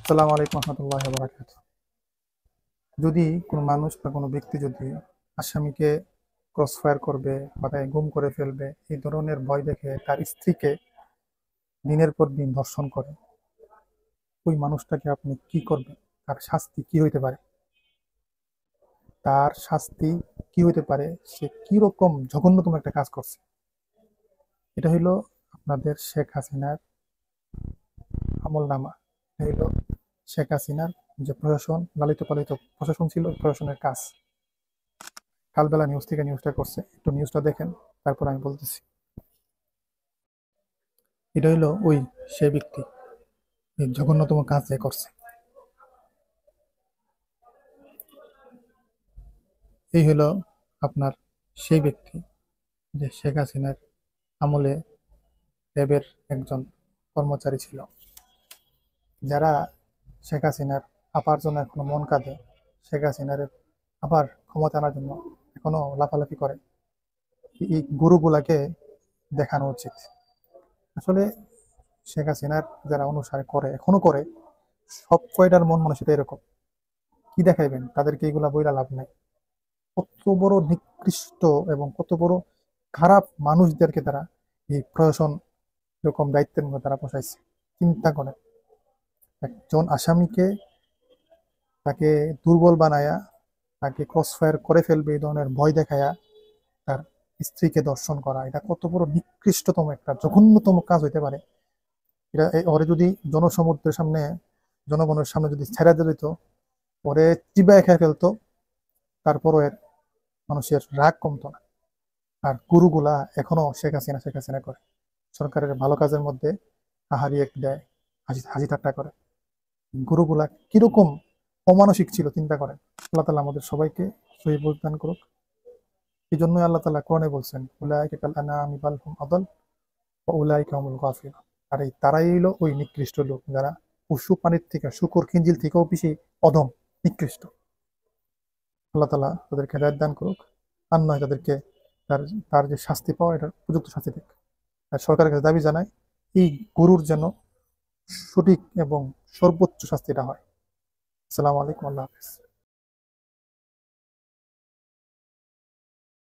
আসসালামু আলাইকুম রহমতুল্লাহ বারাকাত। যদি কোনো মানুষ বা কোনো ব্যক্তি যদি আসামিকে ক্রস ফায়ার করবে বা তাকে গুম করে ফেলবে এই ধরনের ভয় দেখে তার স্ত্রীকে দিনের পর দিন ধর্ষণ করে, ওই মানুষটাকে আপনি কি করবেন? তার শাস্তি কি হইতে পারে? তার শাস্তি কি হইতে পারে? সে কি রকম জঘন্যতম একটা কাজ করছে? এটা হইলো আপনাদের শেখ হাসিনার আমল নামা। এটা হইলো শেখ হাসিনার যে প্রশাসন, লালিত পালিত প্রশাসন ছিল, ওই প্রশাসনের কাজ। কালবেলা নিউজ থেকে নিউজটা করছে, একটু নিউজটা দেখেন, তারপর আমি বলতেছি। এটা হইলো ওই সে ব্যক্তি এই জঘন্যতম কাজ যে করছে। এই হলো আপনার সেই ব্যক্তি যে শেখ হাসিনার আমলে র্যাবের একজন কর্মচারী ছিল। যারা শেখ হাসিনার আপার জন্য এখনো মন কাঁদে, শেখ হাসিনার আবার ক্ষমতা আনার জন্য এখনো লাফালাফি করে, এই গুরুগুলাকে দেখানো উচিত। আসলে শেখ হাসিনার যারা অনুসারে করে, এখনো করে, সব কয়টার মন মানসিকতা এরকম। কি দেখাইবেন তাদেরকে? এগুলা বইলা লাভ নাই। কত বড় নিকৃষ্ট এবং কত বড় খারাপ মানুষদেরকে তারা এই প্রশাসন এরকম দায়িত্বের মধ্যে তারা বসাইছে। চিন্তা করেন, একজন আসামিকে তাকে দুর্বল বানায়া, তাকে ক্রসফায়ার করে ফেলবে এই ধরনের ভয় দেখায়া তার স্ত্রীকে দর্শন করা, এটা কত বড় নিকৃষ্টতম একটা জঘন্যতম কাজ হইতে পারে? এটা ওরে যদি জনসমুদ্রের সামনে, জনগণের সামনে যদি ছেড়ে দিত, ওরে চিবায় খেয়ে ফেলতো, তারপরও এর মানুষের রাগ কমতো না। আর গুরুগুলা এখনো শেখ হাসিনা শেখ হাসিনা করে, সরকারের ভালো কাজের মধ্যে আহারি এক দেয়, হাসি হাসি ঠাট্টা করে। গুরুগুলা কিরকম অমানসিক ছিল চিন্তা করেন। আল্লাহ তালা আমাদের সবাইকে সহি বুঝ দান করুক। এই জন্যই আল্লাহ তালা কোরআনে বলছেন, উলাইকা কাল আনআমি বাল হুম আদাল ওয়া উলাইকা হুমুল গাফিলুন। আর এই তারাই হলো ওই নিকৃষ্ট লোক যারা পশু প্রাণীর থেকে, শুকর খিঞ্জিল থেকেও বেশি অধম, নিকৃষ্ট। আল্লাহ তালা তাদেরকে হেদায়েত দান করুক, আর নয় তাদেরকে তার তার যে শাস্তি পাওয়া, এটার উপযুক্ত শাস্তি দিক। আর সরকারের কাছে দাবি জানাই, এই গরুর যেন সঠিক এবং সর্বোচ্চ শাস্তিটা হয়। আসসালামু আলাইকুম, আল্লাহ হাফিজ।